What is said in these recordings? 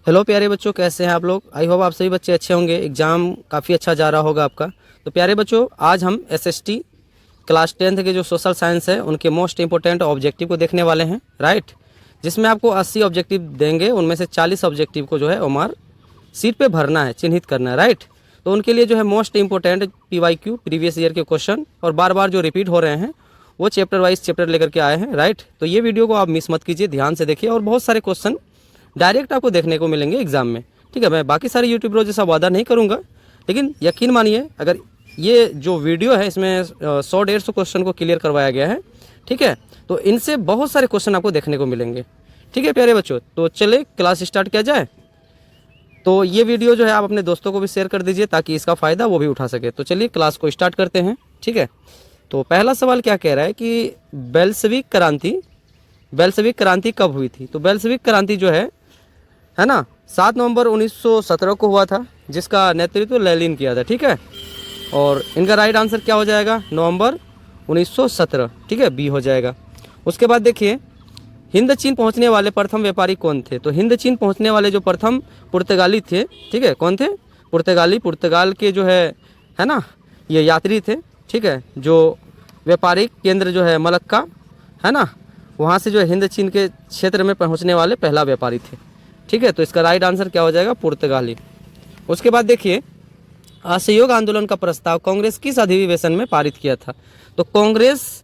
Hello प्यारे बच्चों, कैसे हैं आप लोग। आई होप आप सभी बच्चे अच्छे होंगे। एग्ज़ाम काफ़ी अच्छा जा रहा होगा आपका। तो प्यारे बच्चों, आज हम एसएसटी क्लास 10th के जो सोशल साइंस है उनके मोस्ट इंपॉर्टेंट ऑब्जेक्टिव को देखने वाले हैं, राइट। जिसमें आपको 80 ऑब्जेक्टिव देंगे, उनमें से 40 ऑब्जेक्टिव को जो है ओमार सीट पे भरना है, चिन्हित करना है, राइट। तो उनके लिए जो है most important PYQ previous year के क्वेश्चन और बार बार जो रिपीट हो रहे हैं वो चैप्टर वाइज चैप्टर लेकर के आए हैं, राइट। तो ये वीडियो को आप मिस मत कीजिए, ध्यान से देखिए और बहुत सारे क्वेश्चन डायरेक्ट आपको देखने को मिलेंगे एग्जाम में, ठीक है। मैं बाकी सारे यूट्यूबरों जैसा वादा नहीं करूंगा, लेकिन यकीन मानिए अगर ये जो वीडियो है इसमें 100-150 क्वेश्चन को क्लियर करवाया गया है, ठीक है। तो इनसे बहुत सारे क्वेश्चन आपको देखने को मिलेंगे, ठीक है प्यारे बच्चों। तो चले क्लास स्टार्ट किया जाए। तो ये वीडियो जो है आप अपने दोस्तों को भी शेयर कर दीजिए ताकि इसका फ़ायदा वो भी उठा सके। तो चलिए क्लास को स्टार्ट करते हैं, ठीक है। तो पहला सवाल क्या कह रहा है कि बेल्शेविक क्रांति कब हुई थी। तो बेल्शेविक क्रांति जो है ना 7 नवंबर 1917 को हुआ था, जिसका नेतृत्व लेनिन किया था, ठीक है। और इनका राइट आंसर क्या हो जाएगा, नवंबर 1917, ठीक है, बी हो जाएगा। उसके बाद देखिए, हिंद चीन पहुंचने वाले प्रथम व्यापारी कौन थे। तो हिंद चीन पहुंचने वाले जो प्रथम पुर्तगाली थे, ठीक है, कौन थे, पुर्तगाल के जो है ना, ये यात्री थे, ठीक है। जो व्यापारिक केंद्र जो है मलक्का है ना, वहाँ से जो है हिंद चीन के क्षेत्र में पहुँचने वाले पहला व्यापारी थे, ठीक है। तो इसका राइट आंसर क्या हो जाएगा, पुर्तगाली। उसके बाद देखिए, असहयोग आंदोलन का प्रस्ताव कांग्रेस किस अधिवेशन में पारित किया था। तो कांग्रेस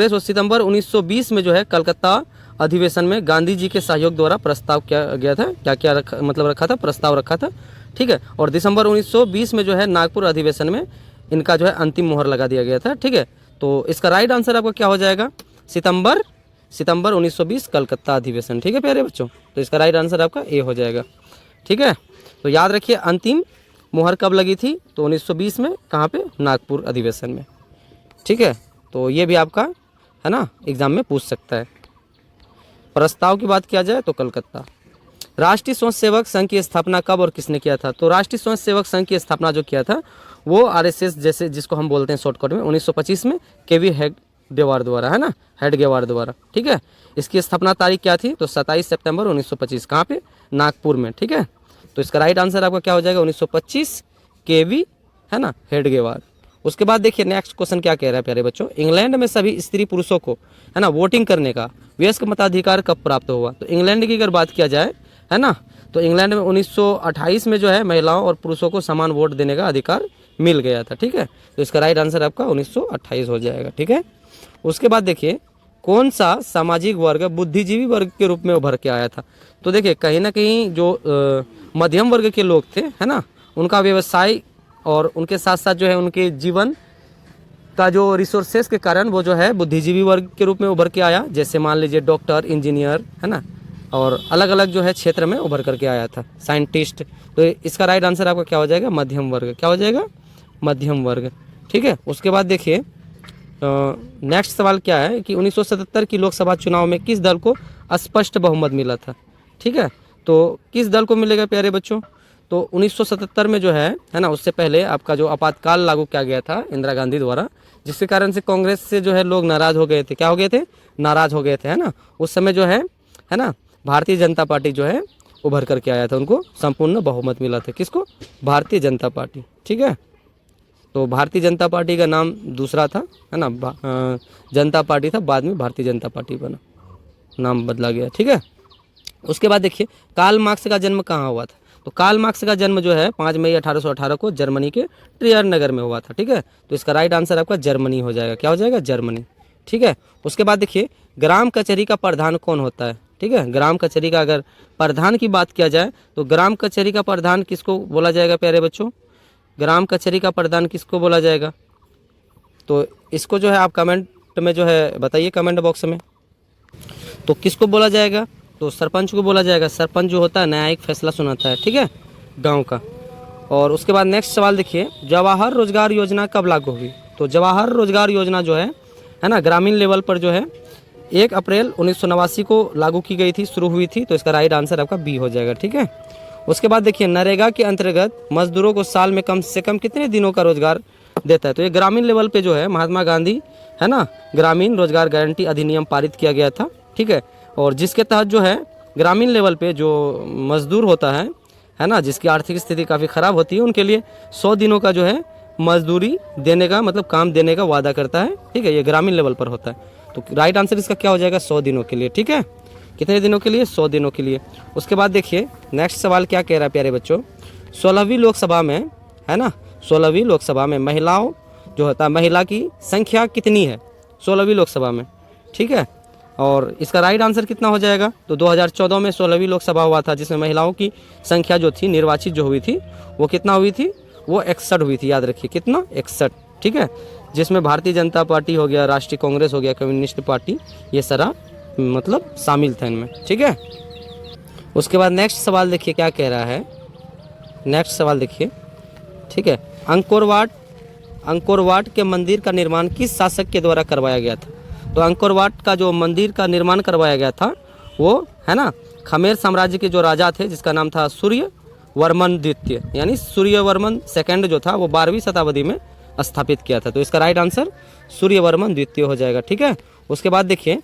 वो सितंबर 1920 में जो है कलकत्ता अधिवेशन में गांधी जी के सहयोग द्वारा प्रस्ताव किया गया था। क्या रखा था, प्रस्ताव रखा था, ठीक है। और दिसंबर 1920 में जो है नागपुर अधिवेशन में इनका जो है अंतिम मोहर लगा दिया गया था, ठीक है। तो इसका राइट आंसर आपका क्या हो जाएगा, सितंबर 1920 कलकत्ता अधिवेशन, ठीक है प्यारे बच्चों। तो इसका राइट आंसर आपका ए हो जाएगा, ठीक है। तो याद रखिए अंतिम मोहर कब लगी थी, तो 1920 में, कहाँ पे, नागपुर अधिवेशन में, ठीक है। तो ये भी आपका है ना एग्जाम में पूछ सकता है। प्रस्ताव की बात किया जाए तो कलकत्ता। राष्ट्रीय स्वयं सेवक संघ की स्थापना कब और किसने किया था। तो राष्ट्रीय स्वयं सेवक संघ की स्थापना जो किया था वो RSS जैसे जिसको हम बोलते हैं शॉर्टकट में 1925 में KV हेडगेवार द्वारा, है ना, हेडगेवार द्वारा, ठीक है। इसकी स्थापना तारीख क्या थी, तो 27 सितंबर 1925, कहाँ पे, नागपुर में, ठीक है। तो इसका राइट आंसर आपका क्या हो जाएगा, 1925 KV, है ना, हेडगेवार। उसके बाद देखिए नेक्स्ट क्वेश्चन क्या कह रहा है प्यारे बच्चों, इंग्लैंड में सभी स्त्री पुरुषों को, है ना, वोटिंग करने का वयस्क मताधिकार कब प्राप्त हुआ। तो इंग्लैंड की अगर बात किया जाए, है ना, तो इंग्लैंड में 1928 में जो है महिलाओं और पुरुषों को समान वोट देने का अधिकार मिल गया था, ठीक है। तो इसका राइट आंसर आपका 1928 हो जाएगा, ठीक है। उसके बाद देखिए, कौन सा सामाजिक वर्ग बुद्धिजीवी वर्ग के रूप में उभर के आया था। तो देखिए कहीं ना कहीं जो मध्यम वर्ग के लोग थे, है ना, उनका व्यवसाय और उनके साथ साथ जो है उनके जीवन का जो रिसोर्सेस के कारण वो जो है बुद्धिजीवी वर्ग के रूप में उभर के आया। जैसे मान लीजिए डॉक्टर, इंजीनियर, है ना, और अलग अलग जो है क्षेत्र में उभर करके आया था, साइंटिस्ट। तो इसका राइट आंसर आपका क्या हो जाएगा, मध्यम वर्ग, क्या हो जाएगा, मध्यम वर्ग, ठीक है। उसके बाद देखिए नेक्स्ट सवाल क्या है कि 1977 की लोकसभा चुनाव में किस दल को स्पष्ट बहुमत मिला था, ठीक है। तो किस दल को मिलेगा प्यारे बच्चों, तो 1977 में जो है ना, उससे पहले आपका जो आपातकाल लागू किया गया था इंदिरा गांधी द्वारा, जिसके कारण से कांग्रेस से जो है लोग नाराज हो गए थे, क्या हो गए थे, नाराज हो गए थे, है ना। उस समय जो है ना, भारतीय जनता पार्टी जो है उभर करके आया था, उनको संपूर्ण बहुमत मिला था, किसको, भारतीय जनता पार्टी, ठीक है। तो भारतीय जनता पार्टी का नाम दूसरा था, है ना, जनता पार्टी था, बाद में भारतीय जनता पार्टी बना, नाम बदला गया, ठीक है। उसके बाद देखिए कार्ल मार्क्स का जन्म कहाँ हुआ था। तो कार्ल मार्क्स का जन्म जो है 5 मई 1818 को जर्मनी के ट्रियर नगर में हुआ था, ठीक है। तो इसका राइट आंसर आपका जर्मनी हो जाएगा, क्या हो जाएगा, जर्मनी, ठीक है। उसके बाद देखिए ग्राम कचहरी का प्रधान कौन होता है, ठीक है। ग्राम कचहरी का अगर प्रधान की बात किया जाए तो ग्राम कचहरी का प्रधान किसको बोला जाएगा प्यारे बच्चों, ग्राम कचहरी का प्रधान किसको बोला जाएगा। तो इसको जो है आप कमेंट में जो है बताइए, कमेंट बॉक्स में, तो किसको बोला जाएगा, तो सरपंच को बोला जाएगा। सरपंच जो होता है न्यायिक फैसला सुनाता है, ठीक है, गांव का। और उसके बाद नेक्स्ट सवाल देखिए, जवाहर रोजगार योजना कब लागू हुई। तो जवाहर रोजगार योजना जो है ना, ग्रामीण लेवल पर जो है 1 अप्रैल 1989 को लागू की गई थी, शुरू हुई थी। तो इसका राइट आंसर आपका बी हो जाएगा, ठीक है। उसके बाद देखिए नरेगा के अंतर्गत मजदूरों को साल में कम से कम कितने दिनों का रोजगार देता है। तो ये ग्रामीण लेवल पे जो है महात्मा गांधी, है ना, ग्रामीण रोजगार गारंटी अधिनियम पारित किया गया था, ठीक है। और जिसके तहत जो है ग्रामीण लेवल पे जो मजदूर होता है ना, जिसकी आर्थिक स्थिति काफ़ी ख़राब होती है, उनके लिए 100 दिनों का जो है मजदूरी देने का मतलब काम देने का वादा करता है। ठीक है, ये ग्रामीण लेवल पर होता है। तो राइट आंसर इसका क्या हो जाएगा? 100 दिनों के लिए। ठीक है, कितने दिनों के लिए? 100 दिनों के लिए। उसके बाद देखिए नेक्स्ट सवाल क्या कह रहा है प्यारे बच्चों, 16वीं लोकसभा में, है ना, 16वीं लोकसभा में महिलाओं जो होता है, महिला की संख्या कितनी है 16वीं लोकसभा में? ठीक है, और इसका राइट आंसर कितना हो जाएगा? तो 2014 में 16वीं लोकसभा हुआ था, जिसमें महिलाओं की संख्या जो थी निर्वाचित जो हुई थी वो कितना हुई थी? वो 61 हुई थी। याद रखिए कितना? 61। ठीक है, जिसमें भारतीय जनता पार्टी हो गया, राष्ट्रीय कांग्रेस हो गया, कम्युनिस्ट पार्टी, ये सारा मतलब शामिल था इनमें। ठीक है, उसके बाद नेक्स्ट सवाल देखिए क्या कह रहा है। नेक्स्ट सवाल देखिए, ठीक है, अंकोर वाट के मंदिर का निर्माण किस शासक के द्वारा करवाया गया था? तो अंकोर वाट का जो मंदिर का निर्माण करवाया गया था वो, है ना, खमेर साम्राज्य के जो राजा थे जिसका नाम था सूर्यवर्मन द्वितीय, यानी सूर्यवर्मन सेकंड जो था वो 12वीं शताब्दी में स्थापित किया था। तो इसका राइट आंसर सूर्यवर्मन द्वितीय हो जाएगा। ठीक है, उसके बाद देखिए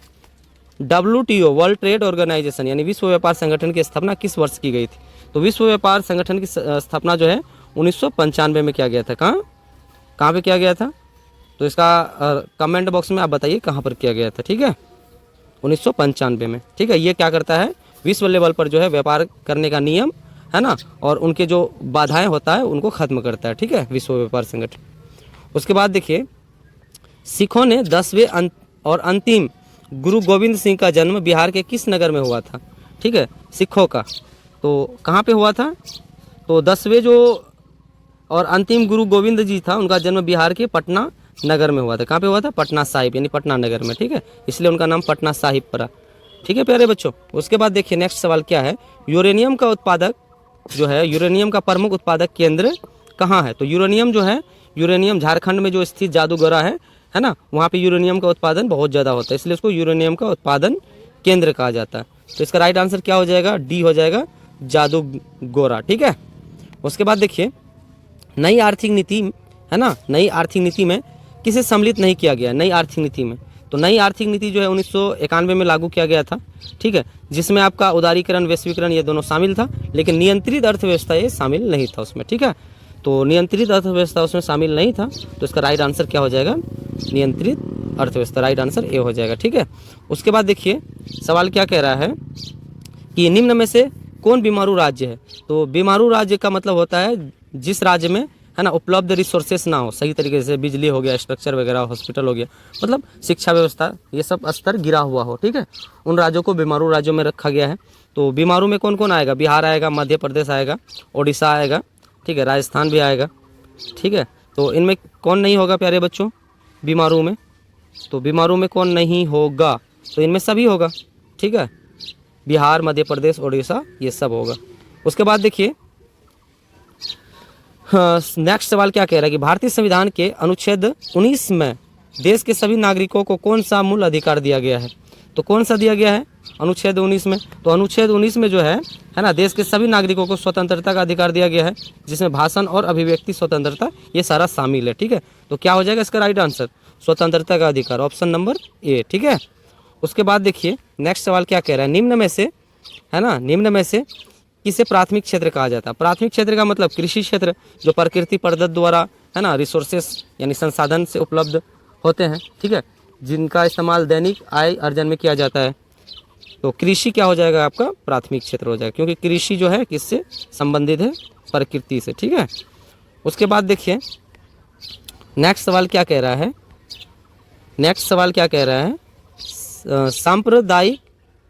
WTO वर्ल्ड ट्रेड ऑर्गेनाइजेशन यानी विश्व व्यापार संगठन की स्थापना किस वर्ष की गई थी? तो विश्व व्यापार संगठन की स्थापना जो है 1995 में किया गया था। कहाँ पे किया गया था? तो इसका कमेंट बॉक्स में आप बताइए कहाँ पर किया गया था। ठीक है, 1995 में। ठीक है, ये क्या करता है? विश्व लेवल पर जो है व्यापार करने का नियम, है ना, और उनके जो बाधाएं होता है उनको खत्म करता है। ठीक है, विश्व व्यापार संगठन। उसके बाद देखिए सिखों ने 10वें और अंतिम गुरु गोविंद सिंह का जन्म बिहार के किस नगर में हुआ था? ठीक है, सिखों का तो कहाँ पे हुआ था? तो 10वें जो और अंतिम गुरु गोविंद जी था, उनका जन्म बिहार के पटना नगर में हुआ था। कहाँ पे हुआ था? पटना साहिब यानी पटना नगर में। ठीक है, इसलिए उनका नाम पटना साहिब पड़ा। ठीक है प्यारे बच्चों, उसके बाद देखिए नेक्स्ट सवाल क्या है, यूरेनियम का उत्पादक जो है, यूरेनियम का प्रमुख उत्पादक केंद्र कहाँ है? तो यूरेनियम जो है, यूरेनियम झारखंड में जो स्थित जादूगोरा है ना, वहाँ पे यूरेनियम का उत्पादन बहुत ज़्यादा होता है, इसलिए उसको यूरेनियम का उत्पादन केंद्र कहा जाता है। तो इसका राइट आंसर क्या हो जाएगा? डी हो जाएगा, जादूगोरा। ठीक है, उसके बाद देखिए नई आर्थिक नीति, है ना, नई आर्थिक नीति में किसे सम्मिलित नहीं किया गया? नई आर्थिक नीति में, तो नई आर्थिक नीति जो है 1991 में लागू किया गया था। ठीक है, जिसमें आपका उदारीकरण, वैश्वीकरण ये दोनों शामिल था, लेकिन नियंत्रित अर्थव्यवस्था ये शामिल नहीं था उसमें। ठीक है, तो नियंत्रित अर्थव्यवस्था उसमें शामिल नहीं था, तो इसका राइट आंसर क्या हो जाएगा? नियंत्रित अर्थव्यवस्था, राइट आंसर ए हो जाएगा। ठीक है, उसके बाद देखिए सवाल क्या कह रहा है कि निम्न में से कौन बीमारू राज्य है? तो बीमारू राज्य का मतलब होता है जिस राज्य में, है ना, उपलब्ध रिसोर्सेस ना हो सही तरीके से, बिजली हो गया, स्ट्रक्चर वगैरह, हॉस्पिटल हो गया, मतलब शिक्षा व्यवस्था, ये सब स्तर गिरा हुआ हो। ठीक है, उन राज्यों को बीमारू राज्यों में रखा गया है। तो बीमारू में कौन कौन आएगा? बिहार आएगा, मध्य प्रदेश आएगा, उड़ीसा आएगा, ठीक है, राजस्थान भी आएगा। ठीक है, तो इनमें कौन नहीं होगा प्यारे बच्चों बीमारू में? तो बीमारू में कौन नहीं होगा? तो इनमें सभी होगा। ठीक है, बिहार, मध्य प्रदेश, उड़ीसा, ये सब होगा। उसके बाद देखिए नेक्स्ट सवाल क्या कह रहा है कि भारतीय संविधान के अनुच्छेद 19 में देश के सभी नागरिकों को कौन सा मूल अधिकार दिया गया है? तो कौन सा दिया गया है अनुच्छेद 19 में? तो अनुच्छेद 19 में जो है ना, देश के सभी नागरिकों को स्वतंत्रता का अधिकार दिया गया है, जिसमें भाषण और अभिव्यक्ति स्वतंत्रता ये सारा शामिल है। ठीक है, तो क्या हो जाएगा इसका राइट आंसर? स्वतंत्रता का अधिकार, ऑप्शन नंबर ए। ठीक है, उसके बाद देखिए नेक्स्ट सवाल क्या कह रहा है, निम्न में से, है ना, निम्न में से किसे प्राथमिक क्षेत्र कहा जाता है? प्राथमिक क्षेत्र का मतलब कृषि क्षेत्र, जो प्रकृति प्रदत्त द्वारा, है ना, रिसोर्सेस यानी संसाधन से उपलब्ध होते हैं। ठीक है, जिनका इस्तेमाल दैनिक आय अर्जन में किया जाता है। तो कृषि क्या हो जाएगा आपका? प्राथमिक क्षेत्र हो जाएगा, क्योंकि कृषि जो है किससे संबंधित है? प्रकृति से। ठीक है, उसके बाद देखिए नेक्स्ट सवाल क्या कह रहा है, नेक्स्ट सवाल क्या कह रहा है, सांप्रदायिक,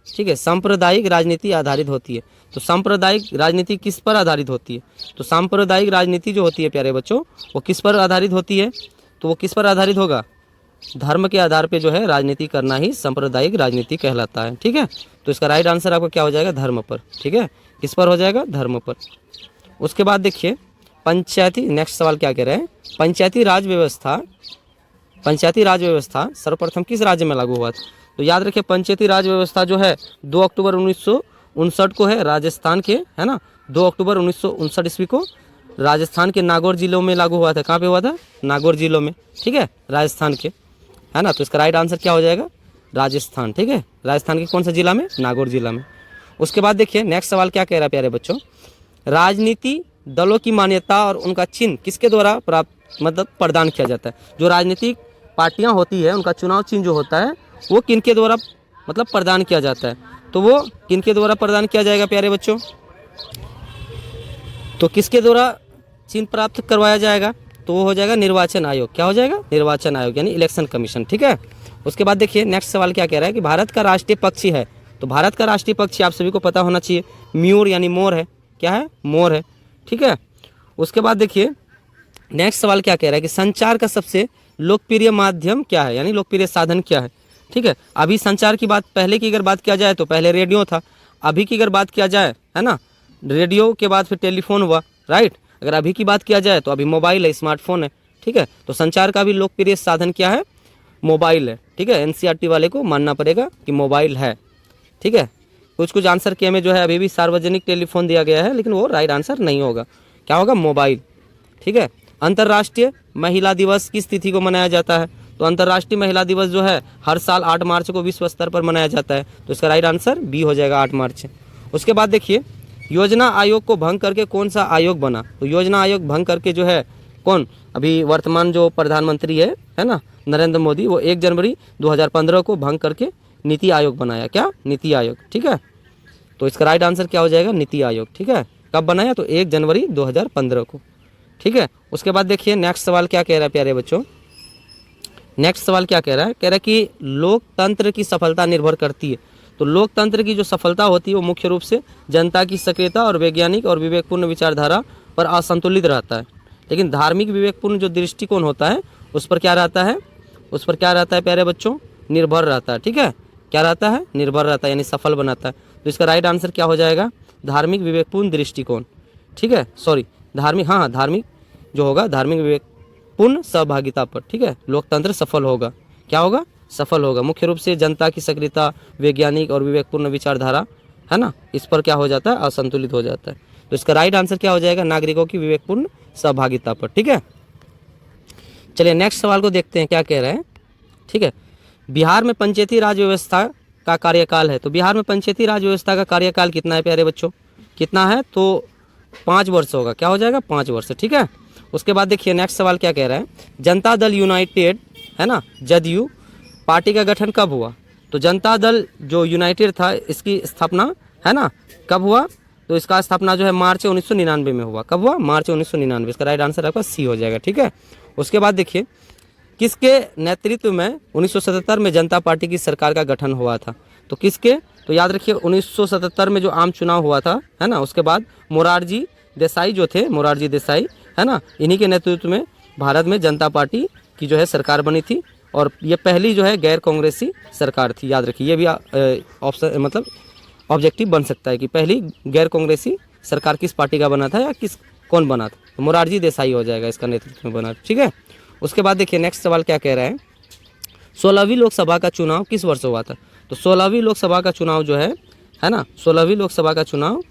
ठीक है, सांप्रदायिक राजनीति आधारित होती है। तो सांप्रदायिक राजनीति किस पर आधारित होती है? तो सांप्रदायिक राजनीति जो होती है प्यारे बच्चों, वो किस पर आधारित होती है? तो वो किस पर आधारित होगा? धर्म के आधार पे जो है राजनीति करना ही सांप्रदायिक राजनीति कहलाता है। ठीक है, तो इसका राइट आंसर आपका क्या हो जाएगा? धर्म पर। ठीक है, किस पर हो जाएगा? धर्म पर। उसके बाद देखिए पंचायती, नेक्स्ट सवाल क्या कह रहे हैं, पंचायती राज व्यवस्था, पंचायती राज व्यवस्था सर्वप्रथम किस राज्य में लागू हुआ था? तो याद रखिए पंचायती राज व्यवस्था जो है 2 अक्टूबर 1959 को है राजस्थान के, है ना, 2 अक्टूबर 1959 ईस्वी को राजस्थान के नागौर जिलों में लागू हुआ था। कहाँ पे हुआ था? नागौर जिलों में। ठीक है, राजस्थान के, है ना, तो इसका राइट आंसर क्या हो जाएगा? राजस्थान। ठीक है, राजस्थान के कौन सा जिला में? नागौर जिला में। उसके बाद देखिए नेक्स्ट सवाल क्या कह रहा है प्यारे बच्चों, राजनीति दलों की मान्यता और उनका चिन्ह किसके द्वारा प्राप्त मतलब प्रदान किया जाता है। जो राजनीतिक पार्टियां होती है उनका चुनाव चिन्ह जो होता है वो किनके द्वारा मतलब प्रदान किया जाता है, तो वो किनके द्वारा प्रदान किया जाएगा प्यारे बच्चों, तो किसके द्वारा चिन्ह प्राप्त करवाया जाएगा, तो वो हो जाएगा निर्वाचन आयोग। क्या हो जाएगा, निर्वाचन आयोग यानी इलेक्शन कमीशन। ठीक है, उसके बाद देखिए नेक्स्ट सवाल क्या कह रहा है कि भारत का राष्ट्रीय पक्षी है, तो भारत का राष्ट्रीय पक्षी आप सभी को पता होना चाहिए मयूर यानी मोर है। क्या है, मोर है। ठीक है, उसके बाद देखिए नेक्स्ट सवाल क्या कह रहा है कि संचार का सबसे लोकप्रिय माध्यम क्या है, यानी लोकप्रिय साधन क्या है। ठीक है, अभी संचार की बात, पहले की अगर बात किया जाए तो पहले रेडियो था, अभी की अगर बात किया जाए है ना, रेडियो के बाद फिर टेलीफोन हुआ, राइट। अगर अभी की बात किया जाए तो अभी मोबाइल है, स्मार्टफोन है। ठीक है, तो संचार का भी लोकप्रिय साधन क्या है, मोबाइल है। ठीक है, एनसीईआरटी वाले को मानना पड़ेगा कि मोबाइल है। ठीक है, कुछ आंसर के में जो है अभी भी सार्वजनिक टेलीफोन दिया गया है, लेकिन वो राइट आंसर नहीं होगा। क्या होगा, मोबाइल। ठीक है, अंतर्राष्ट्रीय महिला दिवस किस तिथि को मनाया जाता है, तो अंतर्राष्ट्रीय महिला दिवस जो है हर साल 8 मार्च को विश्व स्तर पर मनाया जाता है, तो इसका राइट आंसर बी हो जाएगा, 8 मार्च। उसके बाद देखिए योजना आयोग को भंग करके कौन सा आयोग बना, तो योजना आयोग भंग करके जो है कौन, अभी वर्तमान जो प्रधानमंत्री है ना नरेंद्र मोदी, वो 1 जनवरी 2015 को भंग करके नीति आयोग बनाया। क्या, नीति आयोग। ठीक है, तो इसका राइट आंसर क्या हो जाएगा, नीति आयोग। ठीक है, कब बनाया, तो 1 जनवरी 2015 को। ठीक है, उसके बाद देखिए नेक्स्ट सवाल क्या कह रहा है प्यारे बच्चों, नेक्स्ट सवाल क्या कह रहा है, कह रहा है कि लोकतंत्र की सफलता निर्भर करती है, तो लोकतंत्र की जो सफलता होती है वो मुख्य रूप से जनता की सक्रियता और वैज्ञानिक और विवेकपूर्ण विचारधारा पर असंतुलित रहता है, लेकिन धार्मिक विवेकपूर्ण जो दृष्टिकोण होता है उस पर क्या रहता है, उस पर क्या रहता है प्यारे बच्चों, निर्भर रहता है। ठीक है, क्या रहता है, निर्भर रहता है, यानी सफल बनाता है। तो इसका राइट आंसर क्या हो जाएगा, धार्मिक विवेकपूर्ण दृष्टिकोण। ठीक है, सॉरी धार्मिक, हाँ धार्मिक जो होगा, धार्मिक विवेकपूर्ण सहभागिता पर। ठीक है, लोकतंत्र सफल होगा। क्या होगा, सफल होगा, मुख्य रूप से जनता की सक्रियता, वैज्ञानिक और विवेकपूर्ण विचारधारा है ना, इस पर क्या हो जाता है, असंतुलित हो जाता है। तो इसका राइट आंसर क्या हो जाएगा, नागरिकों की विवेकपूर्ण सहभागिता पर। ठीक है, चलिए नेक्स्ट सवाल को देखते हैं क्या कह रहे हैं। ठीक है, बिहार में पंचायती राज व्यवस्था का कार्यकाल है, तो बिहार में पंचायती राज व्यवस्था का कार्यकाल कितना है प्यारे बच्चों, कितना है, तो 5 वर्ष होगा। क्या हो जाएगा, 5 वर्ष। ठीक है, उसके बाद देखिए नेक्स्ट सवाल क्या कह रहा है, जनता दल यूनाइटेड है ना, जदयू पार्टी का गठन कब हुआ, तो जनता दल जो यूनाइटेड था इसकी स्थापना है ना कब हुआ, तो इसका स्थापना जो है मार्च 1999 में हुआ। कब हुआ, मार्च 1999। इसका राइट आंसर आपका सी हो जाएगा। ठीक है, उसके बाद देखिए किसके नेतृत्व में 1977 में जनता पार्टी की सरकार का गठन हुआ था, तो किसके, तो याद रखिए 1977 में जो आम चुनाव हुआ था है ना, उसके बाद मोरारजी देसाई जो थे, मोरारजी देसाई है ना, इन्हीं के नेतृत्व में भारत में जनता पार्टी की जो है सरकार बनी थी, और ये पहली जो है गैर कांग्रेसी सरकार थी। याद रखिए, ये भी ऑप्शन मतलब ऑब्जेक्टिव बन सकता है कि पहली गैर कांग्रेसी सरकार किस पार्टी का बना था या कौन बना था, तो मोरारजी देसाई हो जाएगा, इसका नेतृत्व में बना। ठीक है, उसके बाद देखिए नेक्स्ट सवाल क्या कह रहा है, 16वीं लोकसभा का चुनाव किस वर्ष हुआ था, तो 16वीं लोकसभा का चुनाव जो है ना, 16वीं लोकसभा का चुनाव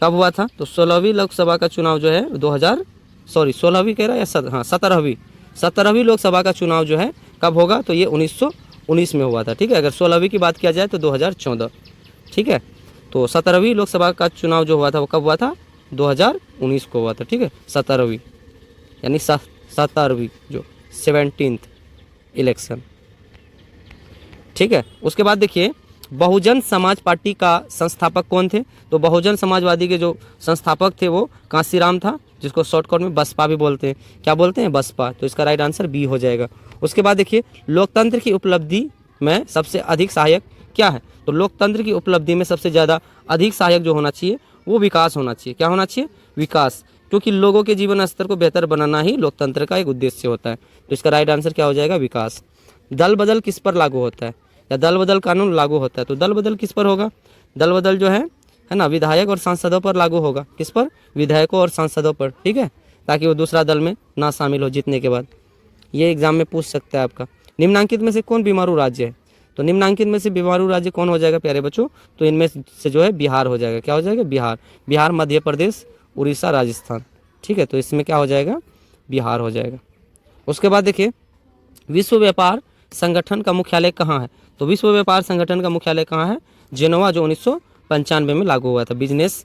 कब हुआ था, तो 16वीं लोकसभा का चुनाव जो है 16वीं कह रहा है या हाँ 17वीं लोकसभा का चुनाव जो है कब होगा, तो ये 1919 में हुआ था। ठीक है, अगर 16वीं की बात किया जाए तो 2014। ठीक है, तो 17वीं लोकसभा का चुनाव जो हुआ था वो कब हुआ था, 2019 को हुआ था। ठीक है, 17वीं यानी 17वीं जो 17th इलेक्शन। ठीक है, उसके बाद देखिए बहुजन समाज पार्टी का संस्थापक कौन थे, तो बहुजन समाजवादी के जो संस्थापक थे वो कांसीराम था, जिसको शॉर्टकट में बसपा भी बोलते हैं। क्या बोलते हैं, बसपा। तो इसका राइट आंसर बी हो जाएगा। उसके बाद देखिए लोकतंत्र की उपलब्धि में सबसे अधिक सहायक क्या है, तो लोकतंत्र की उपलब्धि में सबसे ज़्यादा अधिक सहायक जो होना चाहिए वो विकास होना चाहिए। क्या होना चाहिए, विकास, क्योंकि लोगों के जीवन स्तर को बेहतर बनाना ही लोकतंत्र का एक उद्देश्य होता है। तो इसका राइट आंसर क्या हो जाएगा, विकास। दल बदल किस पर लागू होता है, या दल बदल कानून लागू होता है, तो दल बदल किस पर होगा, दल बदल जो है ना विधायक और सांसदों पर लागू होगा। किस पर, विधायकों और सांसदों पर। ठीक है, ताकि वो दूसरा दल में ना शामिल हो जीतने के बाद। ये एग्जाम में पूछ सकता है आपका। निम्नांकित में से कौन बीमारू राज्य है, तो निम्नांकित में से बीमारू राज्य कौन हो जाएगा प्यारे बच्चों, तो इनमें से जो है बिहार हो जाएगा। क्या हो जाएगा, बिहार। बिहार, मध्य प्रदेश, उड़ीसा, राजस्थान। ठीक है, तो इसमें क्या हो जाएगा, बिहार हो जाएगा। उसके बाद देखिए विश्व व्यापार संगठन का मुख्यालय कहाँ है, तो विश्व व्यापार संगठन का मुख्यालय कहाँ है, जेनेवा, जो 1995 में लागू हुआ था। बिजनेस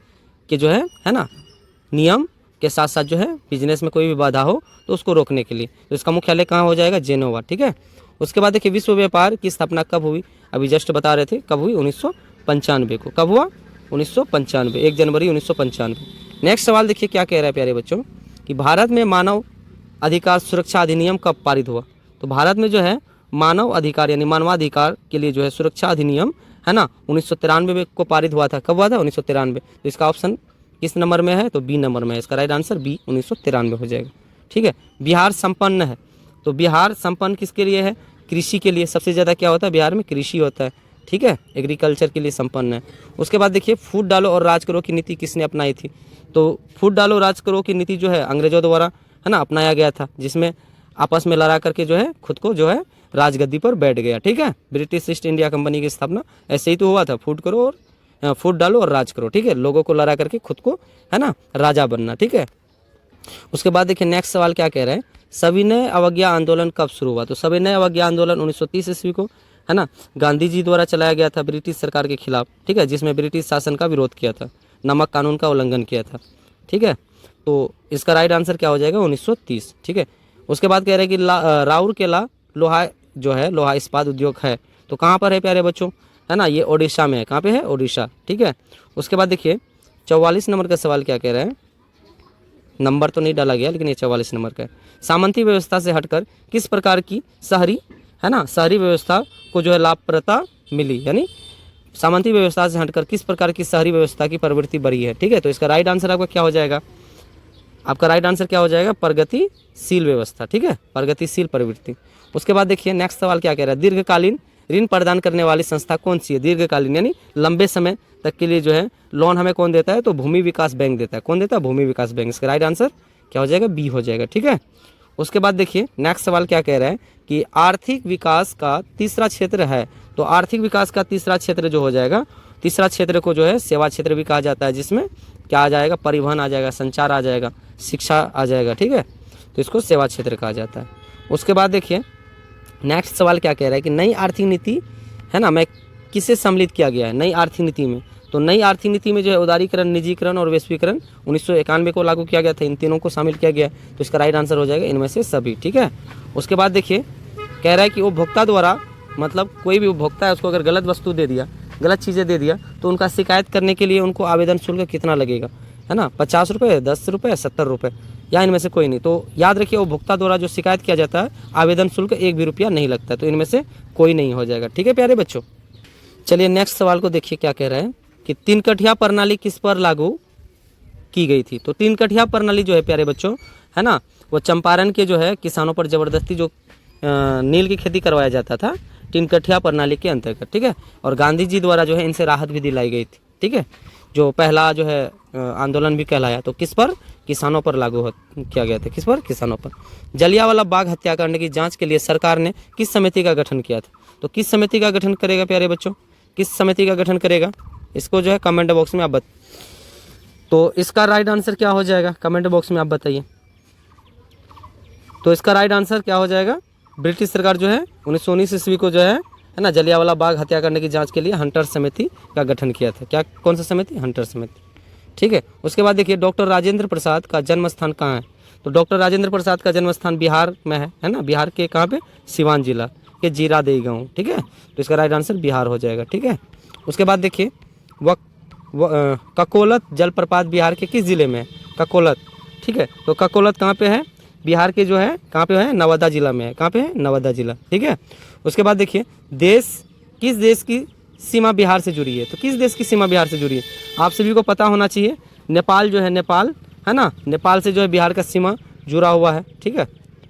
के जो है ना नियम के साथ साथ जो है बिजनेस में कोई भी बाधा हो तो उसको रोकने के लिए। तो इसका मुख्यालय कहाँ हो जाएगा? जेनेवा, ठीक है। उसके बाद देखिए विश्व व्यापार की स्थापना कब हुई? अभी जस्ट बता रहे थे कब हुई, 1995 को। कब हुआ? 1995, 1 जनवरी 1995। नेक्स्ट सवाल देखिए क्या कह रहा है प्यारे बच्चों कि भारत में मानव अधिकार सुरक्षा अधिनियम कब पारित हुआ? तो भारत में जो है मानव अधिकार यानी मानवाधिकार के लिए जो है सुरक्षा अधिनियम है ना 1993 को पारित हुआ था। कब हुआ था? 1993। तो इसका ऑप्शन किस नंबर में है? तो बी नंबर में है। इसका राइट आंसर बी 1993 हो जाएगा, ठीक है। बिहार संपन्न है, तो बिहार संपन्न किसके लिए है? कृषि के लिए। सबसे ज़्यादा क्या होता है बिहार में? कृषि होता है, ठीक है, एग्रीकल्चर के लिए संपन्न है। उसके बाद देखिए फूट डालो और राज करो की नीति किसने अपनाई थी? तो फूट डालो राज करो की नीति जो है अंग्रेजों द्वारा है ना अपनाया गया था, जिसमें आपस में लड़ा करके जो है खुद को जो है राजगद्दी पर बैठ गया, ठीक है। ब्रिटिश ईस्ट इंडिया कंपनी की स्थापना ऐसे ही तो हुआ था, फूट करो और फूट डालो और राज करो, ठीक है। लोगों को लड़ा करके खुद को है ना राजा बनना, ठीक है। उसके बाद देखिए नेक्स्ट सवाल क्या कह रहे हैं, सविनय अवज्ञा आंदोलन कब शुरू हुआ? तो सविनय अवज्ञा आंदोलन 1930 ईस्वी को है ना गांधी जी द्वारा चलाया गया था ब्रिटिश सरकार के खिलाफ, ठीक है, जिसमें ब्रिटिश शासन का विरोध किया था, नमक कानून का उल्लंघन किया था, ठीक है। तो इसका राइट आंसर क्या हो जाएगा? 1930, ठीक है। उसके बाद कह रहे हैं कि राउरकेला लोहा जो है लोहा इस्पात उद्योग है, तो कहाँ पर है प्यारे बच्चों? है ना ये ओडिशा में है। कहाँ पे है? ओडिशा, ठीक है। उसके बाद देखिए 44 नंबर का सवाल क्या कह रहे हैं, नंबर तो नहीं डाला गया लेकिन ये 44 नंबर का है। सामंती व्यवस्था से हटकर किस प्रकार की शहरी है ना शहरी व्यवस्था को जो है लाभप्रदता मिली, यानी सामंती व्यवस्था से हटकर किस प्रकार की शहरी व्यवस्था की प्रवृत्ति बढ़ी है, ठीक है। तो इसका राइट आंसर आपका क्या हो जाएगा? आपका राइट आंसर क्या हो जाएगा? प्रगतिशील व्यवस्था, ठीक है, प्रगतिशील प्रवृत्ति। उसके बाद देखिए नेक्स्ट सवाल क्या कह रहा है, दीर्घकालीन ऋण प्रदान करने वाली संस्था कौन सी है? दीर्घकालीन यानी लंबे समय तक के लिए जो है लोन हमें कौन देता है? तो भूमि विकास बैंक देता है। कौन देता है? भूमि विकास बैंक। इसका राइट आंसर क्या हो जाएगा? बी हो जाएगा, ठीक है। उसके बाद देखिए नेक्स्ट सवाल क्या कह रहा है कि आर्थिक विकास का तीसरा क्षेत्र है, तो आर्थिक विकास का तीसरा क्षेत्र जो हो जाएगा, तीसरा क्षेत्र को जो है सेवा क्षेत्र भी कहा जाता है, जिसमें क्या आ जाएगा? परिवहन आ जाएगा, संचार आ जाएगा, शिक्षा आ जाएगा, ठीक है। तो इसको सेवा क्षेत्र कहा जाता है। उसके बाद देखिए नेक्स्ट सवाल क्या कह रहा है कि नई आर्थिक नीति है ना में किसे सम्मिलित किया गया है? नई आर्थिक नीति में, तो नई आर्थिक नीति में जो है उदारीकरण, निजीकरण और वैश्वीकरण 1991 को लागू किया गया था। इन तीनों को शामिल किया गया, तो इसका राइट आंसर हो जाएगा इनमें से सभी, ठीक है। उसके बाद देखिए कह रहा है कि उपभोक्ता द्वारा, मतलब कोई भी उपभोक्ता है उसको अगर गलत वस्तु दे दिया, गलत चीज़ें दे दिया, तो उनका शिकायत करने के लिए उनको आवेदन शुल्क कितना लगेगा? है ना 50 रुपये, 10 रुपये, 70 रुपये, या इनमें से कोई नहीं। तो याद रखिए उपभोक्ता द्वारा जो शिकायत किया जाता है आवेदन शुल्क 1 भी रुपया नहीं लगता, तो इनमें से कोई नहीं हो जाएगा, ठीक है प्यारे बच्चों। चलिए नेक्स्ट सवाल को देखिए क्या कह रहे हैं कि 3 कठिया प्रणाली किस पर लागू की गई थी? तो 3 कठिया प्रणाली जो है प्यारे बच्चों है ना वो चंपारण के जो है किसानों पर जबरदस्ती जो नील की खेती करवाया जाता था 3 कठिया प्रणाली के अंतर्गत, ठीक है। और गांधी जी द्वारा जो है इनसे राहत भी दिलाई गई थी, ठीक है। जो पहला जो है आंदोलन भी कहलाया, तो किस पर? किसानों पर लागू किया गया था। किस पर? किसानों पर। जलियांवाला बाग हत्याकांड की जांच के लिए सरकार ने किस समिति का गठन किया था? तो किस समिति का गठन करेगा प्यारे बच्चों? किस समिति का गठन करेगा? इसको जो है कमेंट बॉक्स में आप तो इसका राइट आंसर क्या हो जाएगा? कमेंट बॉक्स में आप बताइए। तो इसका राइट आंसर क्या हो जाएगा? ब्रिटिश सरकार जो है 1919 ईस्वी को जो है ना जलियांवाला बाग हत्याकांड की जांच के लिए हंटर समिति का गठन किया था। क्या, कौन सा समिति? हंटर समिति, ठीक है। उसके बाद देखिए डॉक्टर राजेंद्र प्रसाद का जन्म स्थान कहाँ है? तो डॉक्टर राजेंद्र प्रसाद का जन्म स्थान बिहार में है ना, बिहार के कहाँ पे? सिवान जिला के जीरादेई गाँव, ठीक है। तो इसका राइट आंसर बिहार हो जाएगा, ठीक है। उसके बाद देखिए ककोलत जलप्रपात बिहार के किस जिले में है? ककोलत, ठीक है। तो ककोलत कहाँ पे है? बिहार के जो है कहाँ पे है? नवादा जिला में है। कहाँ पे है? नवादा जिला, ठीक है। उसके बाद देखिए किस देश की सीमा बिहार से जुड़ी है? तो किस देश की सीमा बिहार से जुड़ी है? आप सभी को पता होना चाहिए, नेपाल जो है, नेपाल है ना, नेपाल से जो है बिहार का सीमा जुड़ा हुआ है, ठीक है।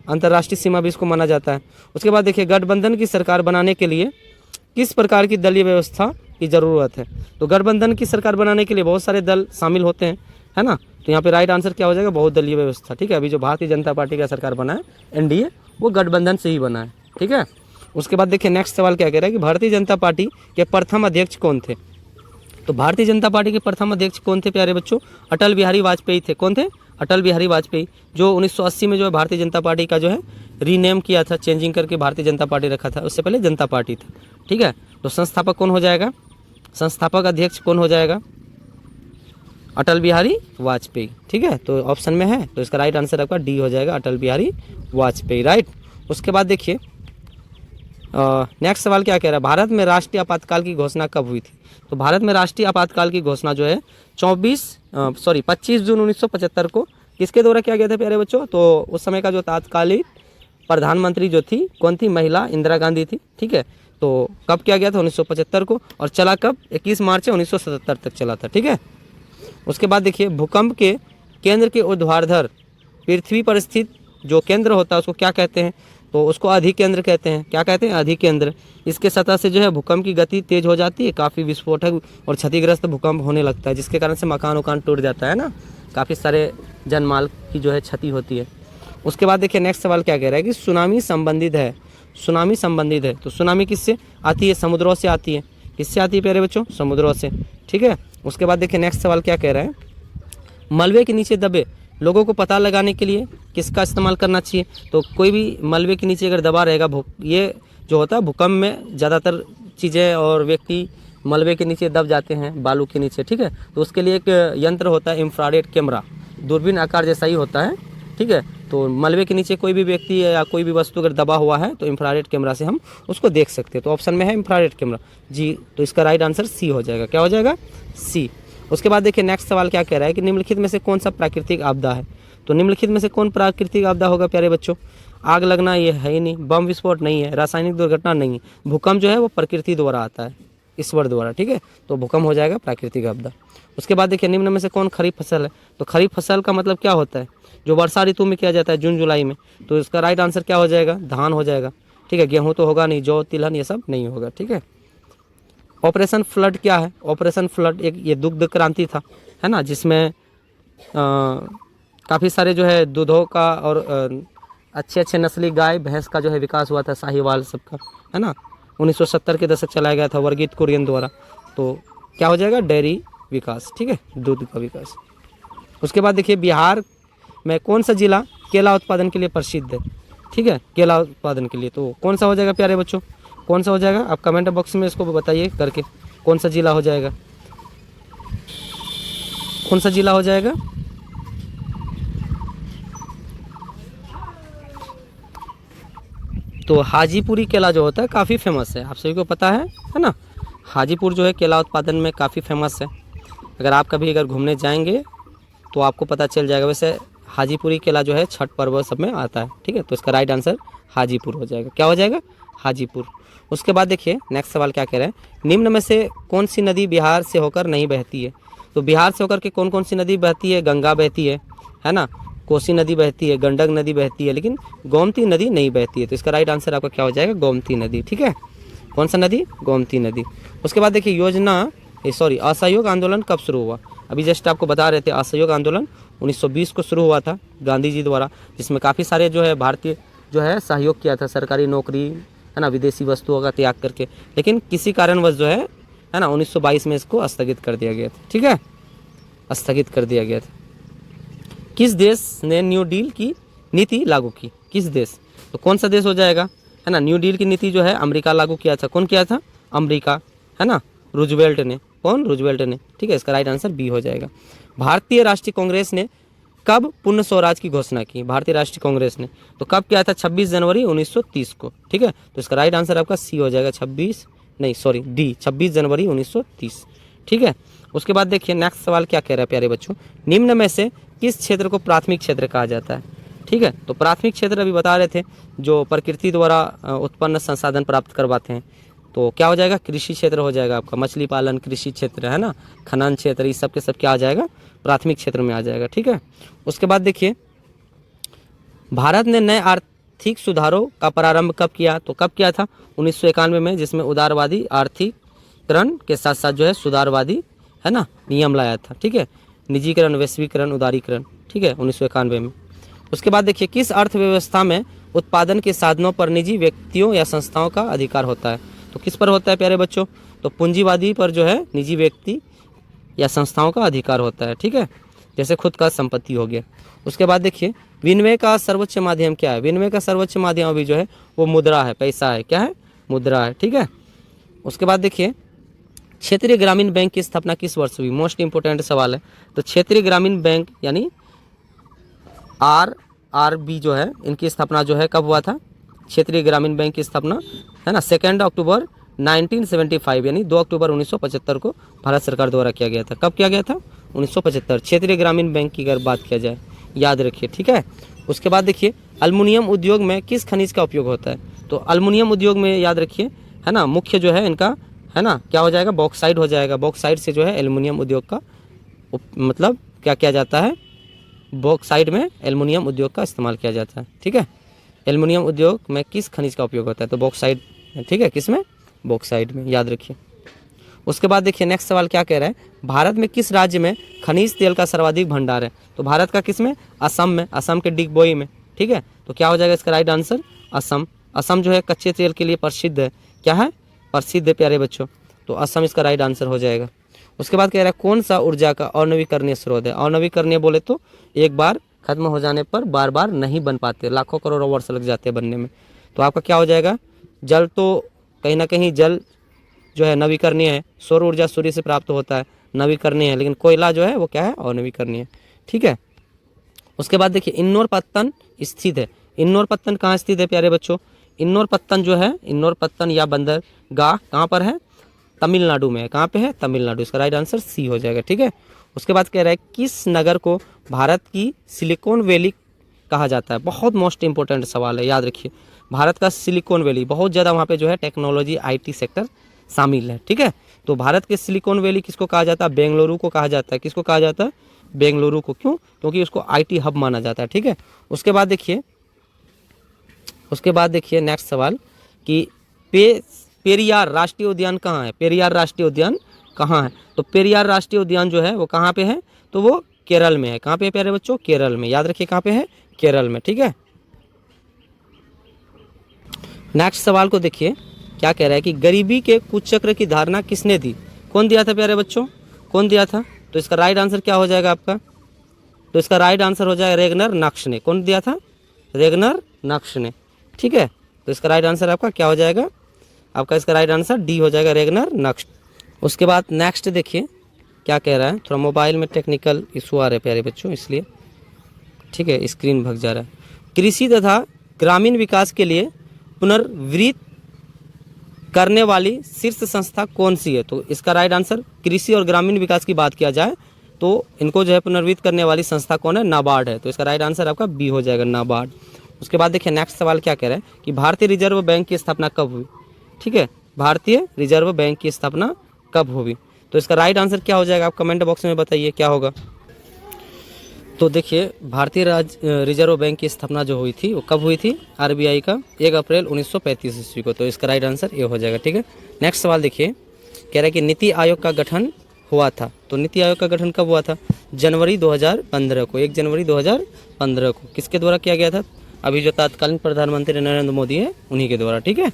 अंतर्राष्ट्रीय सीमा भी इसको माना जाता है। उसके बाद देखिए गठबंधन की सरकार बनाने के लिए किस प्रकार की दलीय व्यवस्था की ज़रूरत है? तो गठबंधन की सरकार बनाने के लिए बहुत सारे दल शामिल होते हैं, है ना। तो यहाँ पे राइट आंसर क्या हो जाएगा? बहुदलीय व्यवस्था, ठीक है। अभी जो भारतीय जनता पार्टी का सरकार बना है एनडीए, वो गठबंधन से ही बना है, ठीक है। उसके बाद देखिए नेक्स्ट सवाल क्या कह रहा है कि भारतीय जनता पार्टी के प्रथम अध्यक्ष कौन थे? तो भारतीय जनता पार्टी के प्रथम अध्यक्ष कौन थे प्यारे बच्चों? अटल बिहारी वाजपेयी थे। कौन थे? अटल बिहारी वाजपेयी, जो 1980 में जो है भारतीय जनता पार्टी का जो है रीनेम किया था, चेंजिंग करके भारतीय जनता पार्टी रखा था, उससे पहले जनता पार्टी था, ठीक है। तो संस्थापक कौन हो जाएगा? संस्थापक अध्यक्ष कौन हो जाएगा? अटल बिहारी वाजपेयी। ठीक है, तो ऑप्शन में है, तो इसका राइट आंसर आपका डी हो जाएगा, अटल बिहारी वाजपेयी। राइट। उसके बाद देखिए नेक्स्ट सवाल क्या कह रहा है, भारत में राष्ट्रीय आपातकाल की घोषणा कब हुई थी? तो भारत में राष्ट्रीय आपातकाल की घोषणा जो है 25 जून 1975 को किसके द्वारा किया गया था प्यारे बच्चों? तो उस समय का जो तत्कालीन प्रधानमंत्री जो थी कौन थी? महिला इंदिरा गांधी थी। ठीक है, तो कब किया गया था? 1975 को। और चला कब? 21 मार्च 1977 तक चला था। ठीक है। उसके बाद देखिए भूकंप के केंद्र के ऊर्ध्वाधर पृथ्वी पर स्थित जो केंद्र होता है उसको क्या कहते हैं? तो उसको अधिकेंद्र कहते हैं। क्या कहते हैं? अधिकेंद्र। इसके सतह से जो है भूकंप की गति तेज हो जाती है, काफ़ी विस्फोटक और क्षतिग्रस्त भूकंप होने लगता है, जिसके कारण से मकान उकान टूट जाता है ना, काफ़ी सारे जनमाल की जो है क्षति होती है। उसके बाद देखिए नेक्स्ट सवाल क्या कह रहा है कि सुनामी संबंधित है। सुनामी संबंधित है, तो सुनामी किससे आती है? समुद्रों से आती है। किससे आती है प्यारे बच्चों? समुद्रों से। ठीक है। उसके बाद देखिए नेक्स्ट सवाल क्या कह रहा है, मलबे के नीचे दबे लोगों को पता लगाने के लिए किसका इस्तेमाल करना चाहिए? तो कोई भी मलबे के नीचे अगर दबा रहेगा, ये जो होता है भूकंप में ज़्यादातर चीज़ें और व्यक्ति मलबे के नीचे दब जाते हैं, बालू के नीचे। ठीक है, तो उसके लिए एक यंत्र होता है इंफ्रारेड कैमरा, दूरबीन आकार जैसा ही होता है। ठीक है, तो मलबे के नीचे कोई भी व्यक्ति या कोई भी वस्तु अगर दबा हुआ है तो इंफ्रारेड कैमरा से हम उसको देख सकते हैं। तो ऑप्शन में है इंफ्रारेड कैमरा जी, तो इसका राइट आंसर सी हो जाएगा। क्या हो जाएगा? सी। उसके बाद देखिए नेक्स्ट सवाल क्या कह रहा है कि निम्नलिखित में से कौन सा प्राकृतिक आपदा है? तो निम्नलिखित में से कौन प्राकृतिक आपदा होगा प्यारे बच्चों? आग लगना ये है ही नहीं, बम विस्फोट नहीं है, रासायनिक दुर्घटना नहीं है, भूकंप जो है वो प्रकृति द्वारा आता है, ईश्वर द्वारा। ठीक है, तो भूकंप हो जाएगा प्राकृतिक आपदा। उसके बाद देखिए निम्न में से कौन खरीफ फसल है? तो खरीफ फसल का मतलब क्या होता है? जो वर्षा ऋतु में किया जाता है, जून जुलाई में। तो इसका राइट आंसर क्या हो जाएगा? धान हो जाएगा। ठीक है, गेहूँ तो होगा नहीं, जौ तिलहन ये सब नहीं होगा। ठीक है। ऑपरेशन फ्लड क्या है? ऑपरेशन फ्लड एक ये दुग्ध क्रांति था, है ना, जिसमें काफ़ी सारे जो है दूधों का और अच्छे अच्छे नस्ली गाय भैंस का जो है विकास हुआ था, साहिवाल सबका, है ना। 1970 के दशक चलाया गया था वर्गीत कुरियन द्वारा। तो क्या हो जाएगा? डेयरी विकास। ठीक है, दूध का विकास। उसके बाद देखिए बिहार में कौन सा जिला केला उत्पादन के लिए प्रसिद्ध है? ठीक है, केला उत्पादन के लिए, तो कौन सा हो जाएगा प्यारे बच्चों? कौन सा हो जाएगा? आप कमेंट बॉक्स में इसको बताइए करके, कौन सा जिला हो जाएगा? कौन सा जिला हो जाएगा? तो हाजीपुरी केला जो होता है काफ़ी फेमस है, आप सभी को पता है ना। हाजीपुर जो है केला उत्पादन में काफ़ी फेमस है। अगर आप कभी अगर घूमने जाएंगे तो आपको पता चल जाएगा। वैसे हाजीपुरी केला जो है छठ पर्व सब में आता है। ठीक है, तो इसका राइट आंसर हाजीपुर हो जाएगा। क्या हो जाएगा? हाजीपुर। उसके बाद देखिए नेक्स्ट सवाल क्या कह रहे हैं, निम्न में से कौन सी नदी बिहार से होकर नहीं बहती है? तो बिहार से होकर के कौन कौन सी नदी बहती है? गंगा बहती है ना, कोसी नदी बहती है, गंडक नदी बहती है, लेकिन गोमती नदी नहीं बहती है। तो इसका राइट आंसर आपका क्या हो जाएगा? गोमती नदी। ठीक है, कौन सा नदी? गोमती नदी। उसके बाद देखिए असहयोग आंदोलन कब शुरू हुआ? अभी जस्ट आपको बता रहे थे, असहयोग आंदोलन 1920 को शुरू हुआ था गांधी जी द्वारा, जिसमें काफ़ी सारे जो है भारतीय जो है सहयोग किया था, सरकारी नौकरी, है ना, विदेशी वस्तुओं का त्याग करके। लेकिन किसी कारणवश जो है ना 1922 में इसको स्थगित कर दिया गया था। ठीक है, स्थगित कर दिया गया था। किस देश ने न्यू डील की नीति लागू की? किस देश? तो कौन सा देश हो जाएगा? है ना, न्यू डील की नीति जो है अमेरिका लागू किया था। कौन किया था? अमेरिका, है ना, रूजवेल्ट ने। कौन? रूजवेल्ट ने। ठीक है, इसका राइट आंसर बी हो जाएगा। भारतीय राष्ट्रीय कांग्रेस ने कब पूर्ण स्वराज की घोषणा की? भारतीय राष्ट्रीय कांग्रेस ने तो कब किया था? 26 जनवरी 1930 को। ठीक है, तो इसका राइट आंसर आपका सी हो जाएगा, 26 जनवरी 1930। ठीक है। उसके बाद देखिए नेक्स्ट सवाल क्या कह रहा है प्यारे बच्चों, निम्न में से किस क्षेत्र को प्राथमिक क्षेत्र कहा जाता है? ठीक है, तो प्राथमिक क्षेत्र अभी बता रहे थे जो प्रकृति द्वारा उत्पन्न संसाधन प्राप्त करवाते हैं। तो क्या हो जाएगा? कृषि क्षेत्र हो जाएगा आपका, मछली पालन कृषि क्षेत्र, है ना, खनन क्षेत्र, इस सब के सब क्या आ जाएगा? प्राथमिक क्षेत्र में आ जाएगा। ठीक है। उसके बाद देखिए भारत ने नए आर्थिक सुधारों का प्रारंभ कब किया? तो कब किया था? 1991 में, जिसमें उदारवादी आर्थिकरण के साथ साथ जो है सुधारवादी, है ना, नियम लाया था। ठीक है, निजीकरण, वैश्वीकरण, उदारीकरण। ठीक है, 1991 में। उसके बाद देखिए किस अर्थव्यवस्था में उत्पादन के साधनों पर निजी व्यक्तियों या संस्थाओं का अधिकार होता है? तो किस पर होता है प्यारे बच्चों? तो पूंजीवादी पर जो है निजी व्यक्ति या संस्थाओं का अधिकार होता है। ठीक है, जैसे खुद का संपत्ति हो गया। उसके बाद देखिए विनिमय का सर्वोच्च माध्यम क्या है? विनिमय का सर्वोच्च माध्यम अभी जो है वो मुद्रा है, पैसा है। क्या है? मुद्रा है। ठीक है। उसके बाद देखिए क्षेत्रीय ग्रामीण बैंक की स्थापना किस वर्ष हुई? मोस्ट इंपोर्टेंट सवाल है। तो क्षेत्रीय ग्रामीण बैंक यानी RRB जो है, इनकी स्थापना जो है कब हुआ था? क्षेत्रीय ग्रामीण बैंक की स्थापना है ना 2 अक्टूबर 1975 यानी 2 अक्टूबर 1975 को भारत सरकार द्वारा किया गया था। कब किया गया था? 1975। क्षेत्रीय ग्रामीण बैंक की अगर बात किया जाए, याद रखिए, ठीक है। उसके बाद देखिए अल्मुनियम उद्योग में किस खनिज का उपयोग होता है? तो अल्मुनियम उद्योग में याद रखिए, है ना, मुख्य जो है इनका, है ना, क्या हो जाएगा? बॉक्साइट हो जाएगा। बॉक्साइट से जो है एल्युमिनियम उद्योग का मतलब क्या किया जाता है? बॉक्साइट में एल्युमिनियम उद्योग का इस्तेमाल किया जाता है, ठीक है। एल्युमिनियम उद्योग में किस खनिज का उपयोग होता है? तो बॉक्साइट, ठीक है, किस में? बॉक्साइट में, याद रखिए। उसके बाद देखिए नेक्स्ट सवाल क्या कह रहा है? भारत में किस राज्य में खनिज तेल का सर्वाधिक भंडार है? तो भारत का किस में? असम में, असम के डिगबोई में, ठीक है। तो क्या हो जाएगा इसका राइट आंसर? असम। असम जो है कच्चे तेल के लिए प्रसिद्ध है। क्या है? प्रसिद्ध है प्यारे बच्चों। तो असम इसका राइट आंसर हो जाएगा। उसके बाद कह रहा है कौन सा ऊर्जा का अनवीकरणीय स्रोत है? अनवीकरणीय बोले तो एक बार खत्म हो जाने पर बार बार नहीं बन पाते, लाखों करोड़ों वर्ष लग जाते हैं बनने में। तो आपका क्या हो जाएगा? जल तो कहीं ना कहीं जल जो है नवीकरणीय है। सौर ऊर्जा सूर्य से प्राप्त होता है, नवीकरणीय है। लेकिन कोयला जो है वो क्या है? अनवीकरणीय, ठीक है। उसके बाद देखिए इन्नोर पत्तन स्थित है। इन्नोर पत्तन कहाँ स्थित है प्यारे बच्चों? इन्नोर पत्तन जो है, इन्नोर पत्तन या बंदरगाह कहाँ पर है? तमिलनाडु में है। कहाँ पे है? तमिलनाडु। इसका राइट आंसर सी हो जाएगा, ठीक है। उसके बाद कह रहा है किस नगर को भारत की सिलिकॉन वैली कहा जाता है? बहुत मोस्ट इंपोर्टेंट सवाल है, याद रखिए। भारत का सिलिकॉन वैली, बहुत ज़्यादा वहाँ पे जो है टेक्नोलॉजी IT सेक्टर शामिल है, ठीक है। तो भारत के सिलिकॉन वैली किसको कहा जाता है? बेंगलुरु को कहा जाता है। किसको कहा जाता है? बेंगलुरु को। क्यों? क्योंकि उसको IT हब माना जाता है, ठीक है। उसके बाद देखिए नेक्स्ट सवाल कि पेरियार राष्ट्रीय उद्यान कहाँ है? पेरियार राष्ट्रीय उद्यान कहाँ है? तो पेरियार राष्ट्रीय उद्यान जो है वो कहाँ पे है? तो वो केरल में है। कहाँ पे है प्यारे बच्चों? केरल में। याद रखिए कहाँ पे है? केरल में, ठीक है। नेक्स्ट सवाल को देखिए क्या कह रहा है कि गरीबी के कुचक्र की धारणा किसने दी? कौन दिया था प्यारे बच्चों? कौन दिया था? तो इसका राइट आंसर क्या हो जाएगा आपका? तो इसका राइट आंसर हो जाएगा रेगनर नक्श ने। कौन दिया था? रेगनर नक्श ने, ठीक है। तो इसका राइट आंसर आपका क्या हो जाएगा? आपका इसका राइट आंसर डी हो जाएगा, रेगनर नक्श। उसके बाद नेक्स्ट देखिए क्या कह रहा है। थोड़ा मोबाइल में टेक्निकल इशू आ रहे प्यारे बच्चों, इसलिए, ठीक है, स्क्रीन भग जा रहा है। कृषि तथा ग्रामीण विकास के लिए पुनर्वित करने वाली शीर्ष संस्था कौन सी है? तो इसका राइट आंसर, कृषि और ग्रामीण विकास की बात किया जाए तो इनको जो है पुनर्वित करने वाली संस्था कौन है? नाबार्ड है। तो इसका राइट आंसर आपका बी हो जाएगा, नाबार्ड। उसके बाद देखिए नेक्स्ट सवाल क्या कह रहा है कि भारतीय रिजर्व बैंक की स्थापना कब हुई? ठीक है, भारतीय रिजर्व बैंक की स्थापना कब हुई? तो इसका राइट आंसर क्या हो जाएगा? आप कमेंट बॉक्स में बताइए क्या होगा। तो देखिए भारतीय रिजर्व बैंक की स्थापना जो हुई थी वो कब हुई थी? RBI का 1 अप्रैल 1935 ईस्वी को। तो इसका राइट आंसर ये हो जाएगा, ठीक है। नेक्स्ट सवाल देखिए, कह रहा है कि नीति आयोग का गठन हुआ था। तो नीति आयोग का गठन कब हुआ था? जनवरी 2015 को, 1 जनवरी 2015 को। किसके द्वारा किया गया था? अभी जो तत्कालीन प्रधानमंत्री नरेंद्र मोदी है उन्हीं के द्वारा, ठीक है।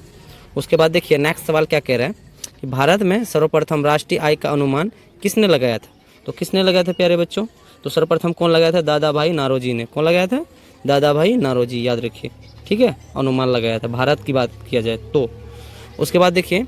उसके बाद देखिए नेक्स्ट सवाल क्या कह रहा है कि भारत में सर्वप्रथम राष्ट्रीय आय का अनुमान किसने लगाया था? तो किसने लगाया था प्यारे बच्चों? तो सर्वप्रथम कौन लगाया था? दादा भाई नारोजी ने। कौन लगाया था? दादा भाई नारोजी, याद रखिए, ठीक है। अनुमान लगाया था भारत की बात किया जाए तो। उसके बाद देखिए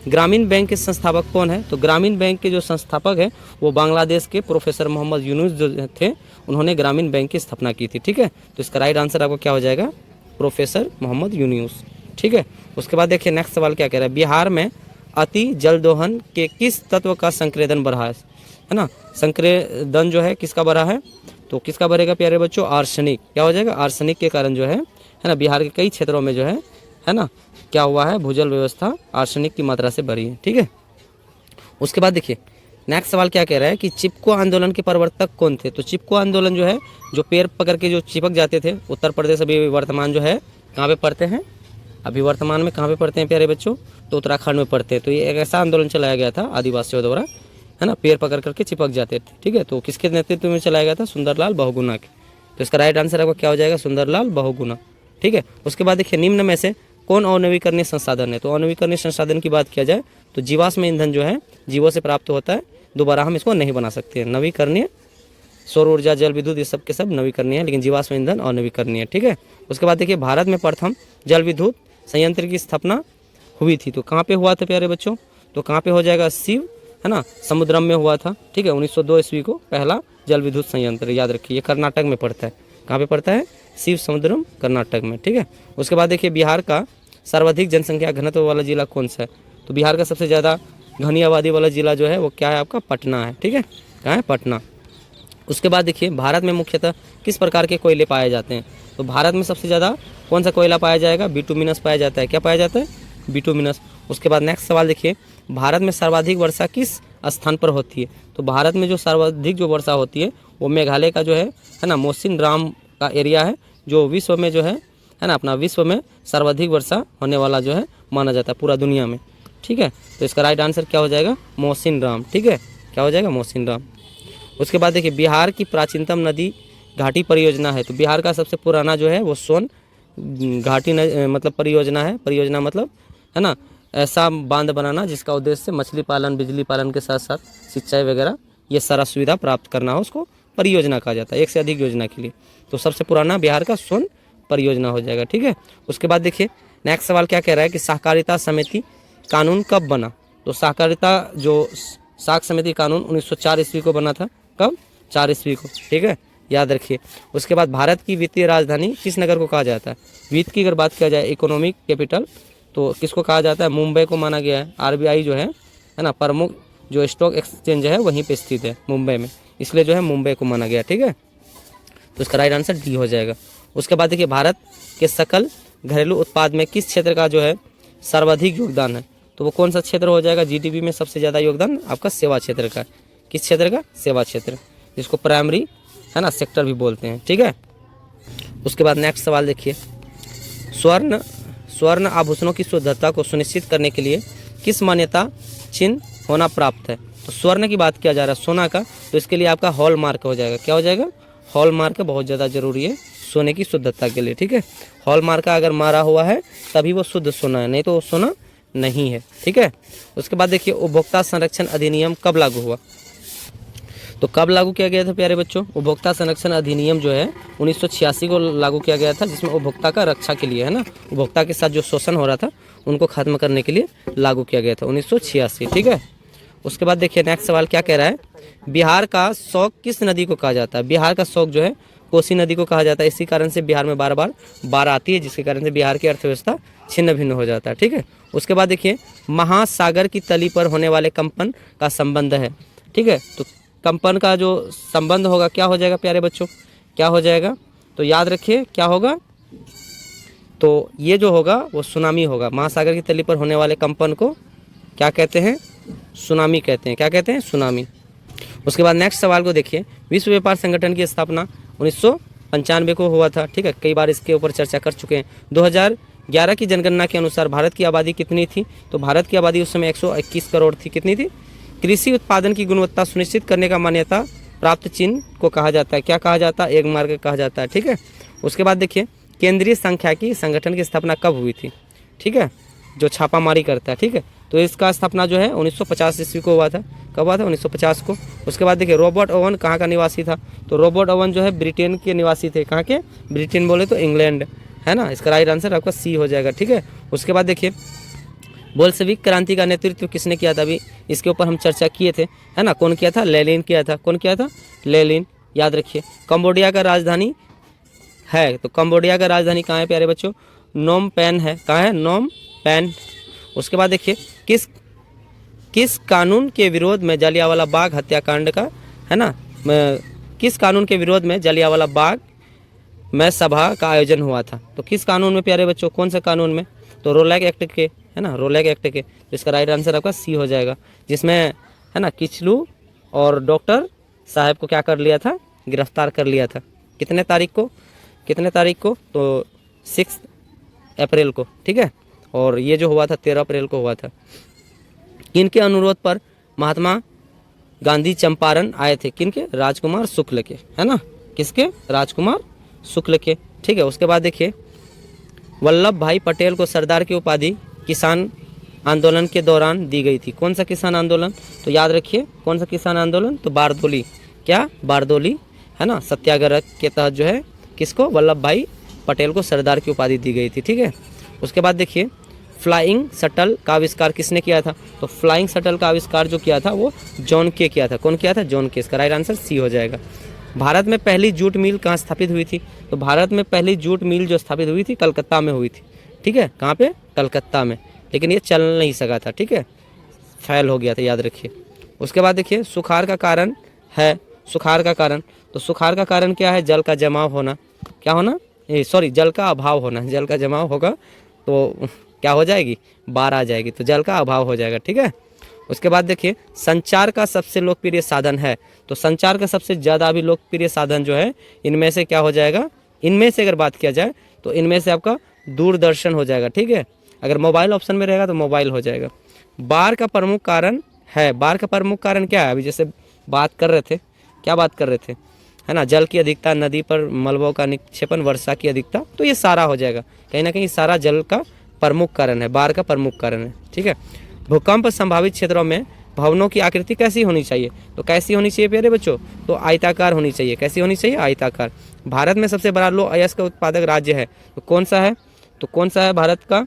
ग्रामीण बैंक के संस्थापक कौन है? तो ग्रामीण बैंक के जो संस्थापक है वो बांग्लादेश के प्रोफेसर मोहम्मद यूनुस जो थे, उन्होंने ग्रामीण बैंक की स्थापना की थी, ठीक है। तो इसका राइट आंसर आपको क्या हो जाएगा? प्रोफेसर मोहम्मद यूनुस, ठीक है। उसके बाद देखिए नेक्स्ट सवाल क्या कह रहा है, बिहार में अति जल दोहन के किस तत्व का संक्रेदन बढ़ा है ना? संक्रेदन जो है किसका बढ़ा है? तो किसका बढ़ेगा प्यारे बच्चों? आर्सेनिक। क्या हो जाएगा? आर्सेनिक के कारण जो है ना बिहार के कई क्षेत्रों में जो है ना क्या हुआ है? भूजल व्यवस्था आर्सेनिक की मात्रा से बढ़ी है, ठीक है। उसके बाद देखिए नेक्स्ट सवाल क्या कह रहा है कि चिपको आंदोलन के प्रवर्तक कौन थे? तो चिपको आंदोलन जो है जो पेड़ पकड़ के जो चिपक जाते थे, उत्तर प्रदेश अभी वर्तमान जो है कहाँ पे पढ़ते हैं? अभी वर्तमान में कहाँ पे पढ़ते हैं प्यारे बच्चों? तो उत्तराखंड में पढ़ते हैं। तो ये एक ऐसा आंदोलन चलाया गया था आदिवासियों द्वारा, है ना, पेड़ पकड़ करके चिपक जाते थे, ठीक है। तो किसके नेतृत्व में चलाया गया था? सुंदरलाल बहुगुणा के। तो इसका राइट आंसर आपको क्या हो जाएगा? सुंदरलाल बहुगुणा, ठीक है। उसके बाद देखिए निम्न में से कौन अनवीकरणीय संसाधन है? तो अनवीकरणीय संसाधन की बात किया जाए तो जीवाश्म ईंधन जो है जीवों से प्राप्त होता है, दोबारा हम इसको नहीं बना सकते हैं। नवीकरणीय सौर ऊर्जा, जल विद्युत, ये सब के सब नवीकरणीय है, लेकिन जीवाश्म ईंधन अनवीकरणीय है, ठीक है। उसके बाद देखिए भारत में प्रथम जल विद्युत संयंत्र की स्थापना हुई थी। तो कहाँ पे हुआ था प्यारे बच्चों? तो कहाँ पे हो जाएगा, शिव, है ना, समुद्रम में हुआ था, ठीक है। 1902 ईस्वी को पहला जल विद्युत संयंत्र, याद रखिए ये कर्नाटक में पड़ता है। कहाँ पे पड़ता है, शिव समुद्रम कर्नाटक में, ठीक है। उसके बाद देखिए बिहार का सर्वाधिक जनसंख्या घनत्व वाला जिला कौन सा है, तो बिहार का सबसे ज़्यादा घनी आबादी वाला जिला जो है वो क्या है आपका, पटना है, ठीक है। कहाँ है, पटना। उसके बाद देखिए भारत में मुख्यतः किस प्रकार के कोयले पाए जाते हैं, तो भारत में सबसे ज़्यादा कौन सा कोयला पाया जाएगा, बिटुमिनस पाया जाता है। क्या पाया जाता है, बिटुमिनस। उसके बाद नेक्स्ट सवाल देखिए, भारत में सर्वाधिक वर्षा किस स्थान पर होती है, तो भारत में जो सर्वाधिक जो वर्षा होती है वो मेघालय का जो है ना, मोसिनराम का एरिया है, जो विश्व में जो है ना, अपना विश्व में सर्वाधिक वर्षा होने वाला जो है माना जाता है पूरा दुनिया में, ठीक है। तो इसका राइट आंसर क्या हो जाएगा, मोसिनराम, ठीक है। क्या हो जाएगा, मोसिनराम। उसके बाद देखिए बिहार की प्राचीनतम नदी घाटी परियोजना है, तो बिहार का सबसे पुराना जो है वो सोन घाटी मतलब परियोजना है। परियोजना मतलब है ना, ऐसा बांध बनाना जिसका उद्देश्य मछली पालन, बिजली पालन के साथ साथ सिंचाई वगैरह ये सारा सुविधा प्राप्त करना हो, उसको परियोजना कहा जाता है, एक से अधिक योजना के लिए। तो सबसे पुराना बिहार का सोन परियोजना हो जाएगा, ठीक है। उसके बाद देखिए नेक्स्ट सवाल क्या कह रहा है कि सहकारिता समिति कानून कब बना, तो सहकारिता जो साख समिति कानून 1904 ईस्वी को बना था। कब, 4 ईस्वी को, ठीक है, याद रखिए। उसके बाद भारत की वित्तीय राजधानी किस नगर को कहा जाता है, वित्त की अगर बात किया जाए, इकोनॉमिक कैपिटल, तो किसको कहा जाता है, मुंबई को माना गया है। आरबीआई जो है ना, प्रमुख जो स्टॉक एक्सचेंज है वहीं पे स्थित है मुंबई में, इसलिए जो है मुंबई को माना गया, ठीक है। तो इसका राइट आंसर डी हो जाएगा। उसके बाद देखिए भारत के सकल घरेलू उत्पाद में किस क्षेत्र का जो है सर्वाधिक योगदान है, तो वो कौन सा क्षेत्र हो जाएगा, जीडीपी में सबसे ज़्यादा योगदान आपका सेवा क्षेत्र का। किस क्षेत्र का, सेवा क्षेत्र, जिसको प्राइमरी है ना सेक्टर भी बोलते हैं, ठीक है। उसके बाद नेक्स्ट सवाल देखिए, स्वर्ण आभूषणों की शुद्धता को सुनिश्चित करने के लिए किस मान्यता चिन्ह होना प्राप्त है, तो स्वर्ण की बात किया जा रहा है, सोना का, तो इसके लिए आपका हॉल मार्क हो जाएगा। क्या हो जाएगा, हॉल मार्क बहुत ज़्यादा जरूरी है सोने की शुद्धता के लिए, ठीक है। हॉल मार्क अगर मारा हुआ है तभी वो शुद्ध सोना है, नहीं तो वो सोना नहीं है, ठीक है। उसके बाद देखिए उपभोक्ता संरक्षण अधिनियम कब लागू हुआ, तो कब लागू किया गया था प्यारे बच्चों, उपभोक्ता संरक्षण अधिनियम जो है 1986 को लागू किया गया था, जिसमें उपभोक्ता का रक्षा के लिए है ना, उपभोक्ता के साथ जो शोषण हो रहा था उनको खत्म करने के लिए लागू किया गया था 1986, ठीक है। उसके बाद देखिए नेक्स्ट सवाल क्या कह रहा है, बिहार का शौक किस नदी को कहा जाता है, बिहार का शौक जो है कोसी नदी को कहा जाता है। इसी कारण से बिहार में बार बार बाढ़ आती है, जिसके कारण से बिहार की अर्थव्यवस्था छिन्न भिन्न हो जाता है, ठीक है। उसके बाद देखिए महासागर की तली पर होने वाले कंपन का संबंध है, ठीक है। तो कंपन का जो संबंध होगा क्या हो जाएगा प्यारे बच्चों, क्या हो जाएगा, तो याद रखिए क्या होगा, तो ये जो होगा वो सुनामी होगा। महासागर की तली पर होने वाले कंपन को क्या कहते हैं, सुनामी कहते हैं। क्या कहते हैं, सुनामी। उसके बाद नेक्स्ट सवाल को देखिए, विश्व व्यापार संगठन की स्थापना 1995 को हुआ था, ठीक है, कई बार इसके ऊपर चर्चा कर चुके हैं। 2011 की जनगणना के अनुसार भारत की आबादी कितनी थी, तो भारत की आबादी उस समय 121 करोड़ थी। कितनी थी, कृषि उत्पादन की गुणवत्ता सुनिश्चित करने का मान्यता प्राप्त चिन्ह को कहा जाता है। क्या कहा जाता है, एक मार्क कहा जाता है, ठीक है। उसके बाद देखिए केंद्रीय सांख्यिकी संगठन की स्थापना कब हुई थी, ठीक है, जो छापामारी करता है, ठीक है। तो इसका स्थापना जो है 1950 ईस्वी को हुआ था। कब हुआ था, 1950 को। उसके बाद देखिए रॉबर्ट ओवन कहाँ का निवासी था, तो रॉबर्ट ओवन जो है ब्रिटेन के निवासी थे। कहाँ के, ब्रिटेन बोले तो इंग्लैंड, है ना। इसका राइट आंसर आपका सी हो जाएगा, ठीक है। उसके बाद देखिए बोल्शेविक क्रांति का नेतृत्व किसने किया था, अभी इसके ऊपर हम चर्चा किए थे, है ना। कौन किया था, लेनिन किया था। कौन किया था, लेनिन, याद रखिए। कंबोडिया का राजधानी है, तो कंबोडिया का राजधानी कहाँ है प्यारे बच्चों, नोम पेन है। कहाँ है, नोम पेन। उसके बाद देखिए किस कानून के विरोध में जलियांवाला बाग हत्याकांड का, है ना, किस कानून के विरोध में जलियांवाला बाग में सभा का आयोजन हुआ था, तो किस कानून में प्यारे बच्चों, कौन से कानून में, तो रोलैक एक्ट के, है ना, रोलैक एक्ट के। जिसका राइट आंसर आपका सी हो जाएगा, जिसमें है ना किचलू और डॉक्टर साहब को क्या कर लिया था, गिरफ्तार कर लिया था। कितने तारीख को, तो 6 अप्रैल को, ठीक है। और ये जो हुआ था 13 अप्रैल को हुआ था। किनके अनुरोध पर महात्मा गांधी चंपारण आए थे, किनके, राजकुमार शुक्ल के, है ना, किसके, राजकुमार शुक्ल के, ठीक है। उसके बाद देखिए वल्लभ भाई पटेल को सरदार की उपाधि किसान आंदोलन के दौरान दी गई थी। कौन सा किसान आंदोलन, तो याद रखिए कौन सा किसान आंदोलन, तो बारदोली। क्या, बारदोली, है ना, सत्याग्रह के तहत जो है किसको, वल्लभ भाई पटेल को सरदार की उपाधि दी गई थी, ठीक है। उसके बाद देखिए फ्लाइंग शटल का आविष्कार किसने किया था? तो फ्लाइंग शटल का आविष्कार जो किया था वो जॉन के किया था। कौन किया था? जॉन के। इसका राइट आंसर सी हो जाएगा। भारत में पहली जूट मिल कहाँ स्थापित हुई थी? तो भारत में पहली जूट मिल जो स्थापित हुई थी कलकत्ता में हुई थी। ठीक है, कहाँ पे? कलकत्ता में। लेकिन ये चल नहीं सका था। ठीक है, फेल हो गया था, याद रखिए। उसके बाद देखिए सुखाड़ का कारण है, सुखाड़ का कारण, तो सुखाड़ का कारण क्या है? जल का जमाव होना। क्या होना? सॉरी, जल का अभाव होना। जल का जमाव होगा तो क्या हो जाएगी? बाढ़ आ जाएगी, तो जल का अभाव हो जाएगा। ठीक है। उसके बाद देखिए संचार का सबसे लोकप्रिय साधन है, तो संचार का सबसे ज़्यादा अभी लोकप्रिय साधन जो है इनमें से क्या हो जाएगा? इनमें से अगर बात किया जाए तो इनमें से आपका दूरदर्शन हो जाएगा। ठीक है, अगर मोबाइल ऑप्शन में रहेगा तो मोबाइल हो जाएगा। बाढ़ का प्रमुख कारण है, बाढ़ का प्रमुख कारण क्या है? अभी जैसे बात कर रहे थे, क्या बात कर रहे थे, है ना? जल की अधिकता, नदी पर मलबों का निक्षेपण, वर्षा की अधिकता, तो ये सारा हो जाएगा। कहीं ना कहीं सारा जल का प्रमुख कारण है, बाढ़ का प्रमुख कारण है। ठीक है। भूकंप संभावित क्षेत्रों में भवनों की आकृति कैसी होनी चाहिए? तो कैसी होनी चाहिए प्यारे बच्चों? तो आयताकार होनी चाहिए। कैसी होनी चाहिए? आयताकार। भारत में सबसे बड़ा लौह अयस्क का उत्पादक राज्य है, तो कौन सा है? तो कौन सा है भारत का?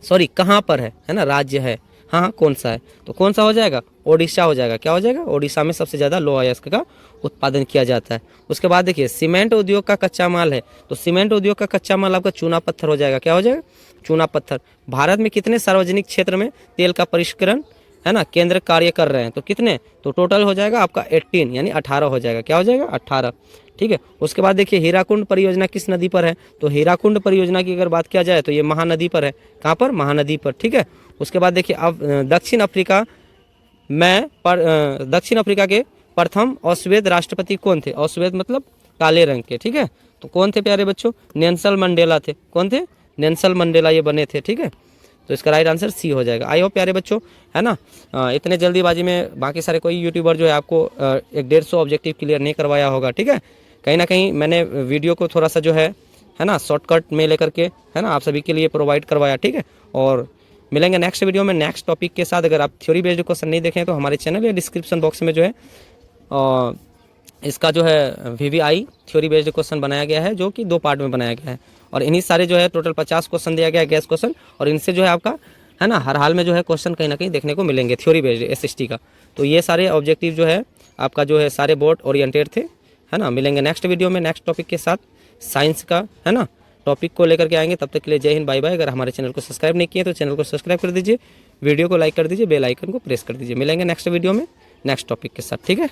सॉरी, कहाँ पर है ना? राज्य है। हाँ हाँ, कौन सा है? तो कौन सा हो जाएगा? ओडिशा हो जाएगा। क्या हो जाएगा? ओडिशा में सबसे ज़्यादा लौह अयस्क का उत्पादन किया जाता है। उसके बाद देखिए सीमेंट उद्योग का कच्चा माल है, तो सीमेंट उद्योग का कच्चा माल आपका चूना पत्थर हो जाएगा। क्या हो जाएगा? चूना पत्थर। भारत में कितने सार्वजनिक क्षेत्र में तेल का परिष्करण, है ना, केंद्र कार्य कर रहे हैं? तो कितने? तो टोटल हो जाएगा आपका 18, यानी 18 हो जाएगा। क्या हो जाएगा? 18। ठीक है। उसके बाद देखिए हीराकुंड परियोजना किस नदी पर है? तो हीराकुंड परियोजना की अगर बात किया जाए तो ये महानदी पर है। कहाँ पर? महानदी पर। ठीक है। उसके बाद देखिए अब दक्षिण अफ्रीका के प्रथम अश्वेत राष्ट्रपति कौन थे? अश्वेत मतलब काले रंग के। ठीक है, तो कौन थे प्यारे बच्चों? नेल्सन मंडेला थे। कौन थे? नेल्सन मंडेला ये बने थे। ठीक है, तो इसका राइट आंसर सी हो जाएगा। आई होप प्यारे बच्चों, है ना, इतने जल्दीबाजी में बाकी सारे कोई यूट्यूबर जो है आपको 150 ऑब्जेक्टिव क्लियर नहीं करवाया होगा। ठीक है, कहीं ना कहीं मैंने वीडियो को थोड़ा सा जो है ना शॉर्टकट में लेकर के, है ना, आप सभी के लिए प्रोवाइड करवाया। ठीक है, और मिलेंगे नेक्स्ट वीडियो में नेक्स्ट टॉपिक के साथ। अगर आप थ्योरी बेस्ड क्वेश्चन नहीं देखें तो हमारे चैनल या डिस्क्रिप्शन बॉक्स में जो है इसका जो है VVI थ्योरी बेस्ड क्वेश्चन बनाया गया है, जो कि 2 पार्ट में बनाया गया है। और इन्हीं सारे जो है टोटल 50 क्वेश्चन दिया गया है, गैस क्वेश्चन, और इनसे जो है आपका, है ना, हर हाल में जो है क्वेश्चन कहीं ना कहीं देखने को मिलेंगे थ्योरी बेस्ड SST का। तो ये सारे ऑब्जेक्टिव जो है आपका जो है सारे बोर्ड ओरिएंटेड थे, है ना। मिलेंगे नेक्स्ट वीडियो में नेक्स्ट टॉपिक के साथ, साइंस का, है ना, टॉपिक को लेकर के आएंगे। तब तक के लिए जय हिंद, बाय बाय। अगर हमारे चैनल को सब्सक्राइब नहीं किए तो चैनल को सब्सक्राइब कर दीजिए, वीडियो को लाइक कर दीजिए, बेल आइकन को प्रेस कर दीजिए। मिलेंगे नेक्स्ट वीडियो में नेक्स्ट टॉपिक के साथ। ठीक है।